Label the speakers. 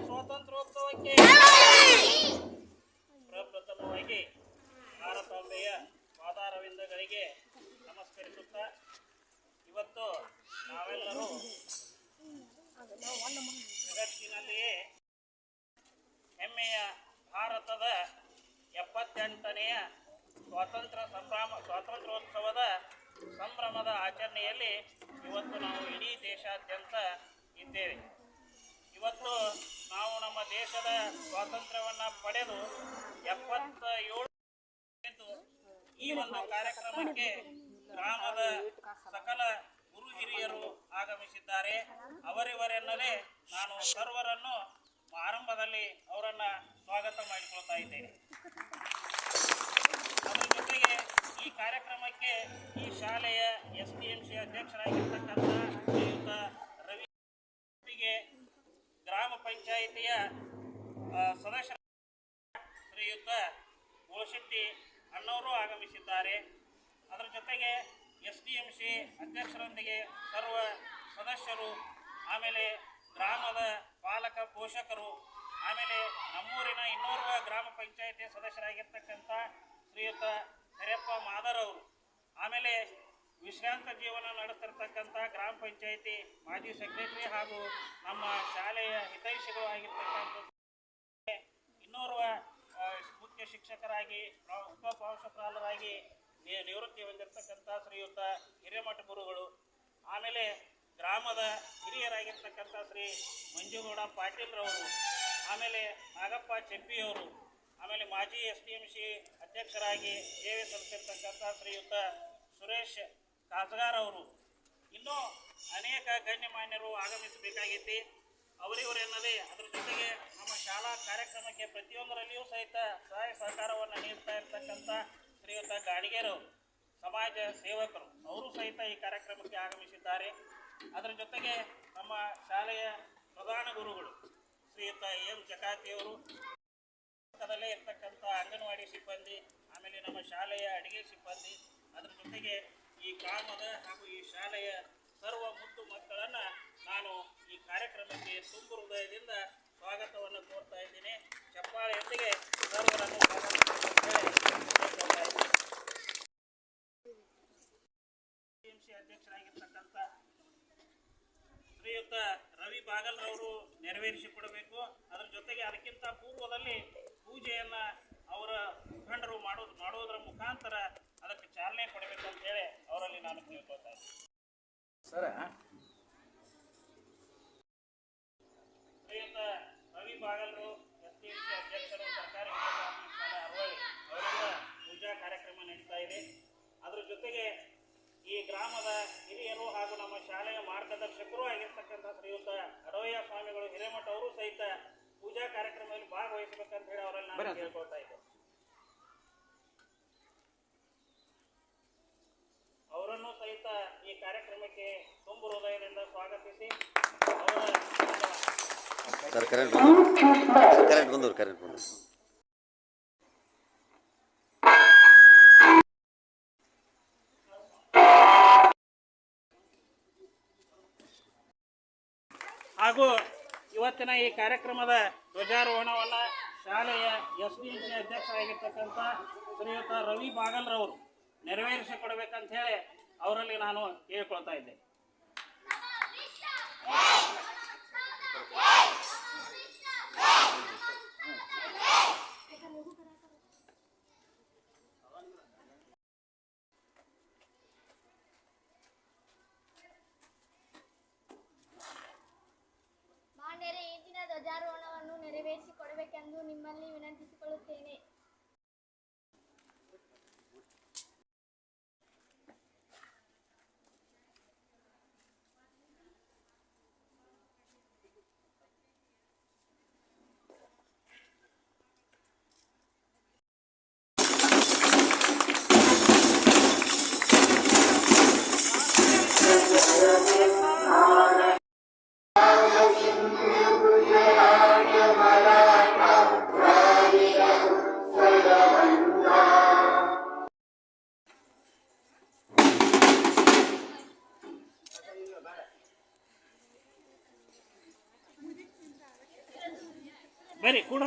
Speaker 1: ಸ್ವಾತಂತ್ರ್ಯೋತ್ಸವಕ್ಕೆ ಪ್ರಪ್ರಥಮವಾಗಿ ಭಾರತಾಂಬೆಯ ಪಾದಾರವಿಂದಗಳಿಗೆ ನಮಸ್ಕರಿಸುತ್ತಾ ಇವತ್ತು ನಾವೆಲ್ಲರೂ ಜಗತ್ತಿನಲ್ಲಿಯೇ ಹೆಮ್ಮೆಯ ಭಾರತದ 78ನೆಯ ಸ್ವಾತಂತ್ರ್ಯೋತ್ಸವದ ಸಂಭ್ರಮದ ಆಚರಣೆಯಲ್ಲಿ ಇವತ್ತು ನಾವು ಇಡೀ ದೇಶಾದ್ಯಂತ ಇದ್ದೇವೆ. ಇವತ್ತು ನಾವು ನಮ್ಮ ದೇಶದ ಸ್ವಾತಂತ್ರ್ಯವನ್ನು ಪಡೆದು 77 ಈ ಒಂದು ಕಾರ್ಯಕ್ರಮಕ್ಕೆ ಗ್ರಾಮದ ಸಕಲ ಗುರು ಹಿರಿಯರು ಆಗಮಿಸಿದ್ದಾರೆ. ಅವರಿವರೆನ್ನದೇ ನಾನು ಸರ್ವರನ್ನು ಆರಂಭದಲ್ಲಿ ಅವರನ್ನು ಸ್ವಾಗತ ಮಾಡಿಕೊಳ್ತಾ ಇದ್ದೇನೆ. ಅದರ ಜೊತೆಗೆ ಈ ಕಾರ್ಯಕ್ರಮಕ್ಕೆ ಈ ಶಾಲೆಯ STMC ಅಧ್ಯಕ್ಷರಾಗಿರ್ತಕ್ಕಂಥ ಶ್ರೀಯುತ ರವಿಗೆ, ಗ್ರಾಮ ಪಂಚಾಯಿತಿಯ ಸದಸ್ಯರ ಶ್ರೀಯುತ ಗೋಶೆಟ್ಟಿ ಅಣ್ಣವರು ಆಗಮಿಸಿದ್ದಾರೆ. ಅದರ ಜೊತೆಗೆ STMC ಅಧ್ಯಕ್ಷರೊಂದಿಗೆ ಸರ್ವ ಸದಸ್ಯರು, ಆಮೇಲೆ ಗ್ರಾಮದ ಪಾಲಕ ಪೋಷಕರು, ಆಮೇಲೆ ನಮ್ಮೂರಿನ ಇನ್ನೋರ್ವ ಗ್ರಾಮ ಪಂಚಾಯಿತಿ ಸದಸ್ಯರಾಗಿರ್ತಕ್ಕಂಥ ಶ್ರೀಯುತ ಕರಿಯಪ್ಪ ಮಾದರ್ ಅವರು, ಆಮೇಲೆ ವಿಶ್ರಾಂತ ಜೀವನ ನಡೆಸ್ತಿರ್ತಕ್ಕಂಥ ಗ್ರಾಮ ಪಂಚಾಯಿತಿ ಮಾಜಿ ಸೆಕ್ರೆಟರಿ ಹಾಗೂ ನಮ್ಮ ಶಾಲೆಯ ಹಿತೈಷಿಗಳು ಆಗಿರ್ತಕ್ಕಂಥ ಇನ್ನೋರ್ವ ಮುಖ್ಯ ಶಿಕ್ಷಕರಾಗಿ ಉಪ ಪ್ರಾಂಶುಪಾಲರಾಗಿ ನಿವೃತ್ತಿ ಹೊಂದಿರತಕ್ಕಂಥ ಶ್ರೀಯುತ ಹಿರೇಮಠ ಗುರುಗಳು, ಆಮೇಲೆ ಗ್ರಾಮದ ಹಿರಿಯರಾಗಿರ್ತಕ್ಕಂಥ ಶ್ರೀ ಮಂಜುಗೌಡ ಪಾಟೀಲ್ರವರು, ಆಮೇಲೆ ನಾಗಪ್ಪ ಚೆಪ್ಪಿಯವರು, ಆಮೇಲೆ ಮಾಜಿ STMC ಅಧ್ಯಕ್ಷರಾಗಿ ಸೇವೆ ಸಲ್ಲಿಸಿರ್ತಕ್ಕಂಥ ಶ್ರೀಯುತ ಸುರೇಶ್ ಕಾಸಗಾರ್ ಅವರು, ಇನ್ನೂ ಅನೇಕ ಗಣ್ಯಮಾನ್ಯರು ಆಗಮಿಸಬೇಕಾಗೈತಿ. ಅವರಿವರೆನ್ನದೇ ಅದರ ಜೊತೆಗೆ ನಮ್ಮ ಶಾಲಾ ಕಾರ್ಯಕ್ರಮಕ್ಕೆ ಪ್ರತಿಯೊಂದರಲ್ಲಿಯೂ ಸಹಿತ ಸಹಾಯ ಸಹಕಾರವನ್ನು ನೀಡ್ತಾ ಇರ್ತಕ್ಕಂಥ ಶ್ರೀಯುತ ಗಾಣಿಗೇರವರು, ಸಮಾಜ ಸೇವಕರು, ಅವರು ಸಹಿತ ಈ ಕಾರ್ಯಕ್ರಮಕ್ಕೆ ಆಗಮಿಸಿದ್ದಾರೆ. ಅದರ ಜೊತೆಗೆ ನಮ್ಮ ಶಾಲೆಯ ಪ್ರಧಾನ ಗುರುಗಳು ಶ್ರೀಯುತ M ಜಕಾತಿಯವರು, ಪಕ್ಕದಲ್ಲೇ ಇರ್ತಕ್ಕಂಥ ಅಂಗನವಾಡಿ ಸಿಬ್ಬಂದಿ, ಆಮೇಲೆ ನಮ್ಮ ಶಾಲೆಯ ಅಡುಗೆ ಸಿಬ್ಬಂದಿ, ಅದರ ಜೊತೆಗೆ ಈ ಗ್ರಾಮದ ಹಾಗೂ ಈ ಶಾಲೆಯ ಸರ್ವ ಮುದ್ದು ಮಕ್ಕಳನ್ನು ನಾನು ಈ ಕಾರ್ಯಕ್ರಮಕ್ಕೆ ತುಂಬು ಹೃದಯದಿಂದ ಸ್ವಾಗತವನ್ನು ಕೋರ್ತಾ ಇದ್ದೀನಿ. ಚಪ್ಪಾಳೆಯೊಂದಿಗೆ ಸರ್ವರನ್ನು ಅಧ್ಯಕ್ಷರಾಗಿರ್ತಕ್ಕಂಥ ಶ್ರೀಯುತ ರವಿ ಬಾಗಲ್ರವರು ನೆರವೇರಿಸಿಕೊಡಬೇಕು. ಅದರ ಜೊತೆಗೆ ಅದಕ್ಕಿಂತ ಪೂರ್ವದಲ್ಲಿ ಪೂಜೆಯನ್ನು ಅವರ ಮುಖಂಡರು ಮಾಡೋದರ ಮುಖಾಂತರ ಅದಕ್ಕೆ ಚಾಲನೆ ಕೊಡಬೇಕು ಅಂತ ಹೇಳಿ ಅವರಲ್ಲಿ ನಾನು ಕೇಳ್ಕೊಳ್ತಾ ಇದ್ದೀನಿ. ಶ್ರೀಯುತ ರವಿ ಬಾಗಲ್ರು STMC ಅಧ್ಯಕ್ಷರು, ಸರ್ಕಾರಿ ಶಾಲೆ ಅರವಳ್ಳಿ, ಅವರಿಂದ ಪೂಜಾ ಕಾರ್ಯಕ್ರಮ ನಡೀತಾ ಇದೆ. ಅದರ ಜೊತೆಗೆ ಈ ಗ್ರಾಮದ ಹಿರಿಯರು ಹಾಗೂ ನಮ್ಮ ಶಾಲೆಯ ಮಾರ್ಗದರ್ಶಕರು ಆಗಿರ್ತಕ್ಕಂಥ ಶ್ರೀಯುತ ಅಡವಯ್ಯ ಸ್ವಾಮಿಗಳು ಹಿರೇಮಠ ಅವರು ಸಹಿತ ಪೂಜಾ ಕಾರ್ಯಕ್ರಮದಲ್ಲಿ ಭಾಗವಹಿಸಬೇಕಂತ ಹೇಳಿ ಅವರಲ್ಲಿ ನಾನು ಕೇಳ್ಕೊಳ್ತಾ ಇದ್ದೆ. ಅವರನ್ನು ಸಹಿತ ಈ ಕಾರ್ಯಕ್ರಮಕ್ಕೆ ತುಂಬು ಹೃದಯದಿಂದ ಸ್ವಾಗತಿಸಿ ಅವರ
Speaker 2: ಸರ್ ಕರೆಂಟ್ ಬಂದು ಕರೆಂಟ್ ಬಂದು
Speaker 1: ಹಾಗೂ ಇವತ್ತಿನ ಈ ಕಾರ್ಯಕ್ರಮದ ಧ್ವಜಾರೋಹಣವನ್ನು ಶಾಲೆಯ SDMC ಅಧ್ಯಕ್ಷರಾಗಿರ್ತಕ್ಕಂಥ ಶ್ರೀಯುತ ರವಿ ಬಾಗಲ್ರವರು ನೆರವೇರಿಸಿಕೊಡ್ಬೇಕಂತ ಹೇಳಿ ಅವರಲ್ಲಿ ನಾನು ಕೇಳ್ಕೊಳ್ತಾ ಇದ್ದೆ.
Speaker 3: ಮಾನ್ಯರೇ, ಈ ದಿನ ಧ್ವಜಾರೋಹಣವನ್ನು ನೆರವೇರಿಸಿಕೊಡಬೇಕೆಂದು ನಿಮ್ಮಲ್ಲಿ ವಿನಂತಿಸಿಕೊಳ್ಳುತ್ತೇನೆ.
Speaker 1: ಬರ್ರಿ ಕೂಡ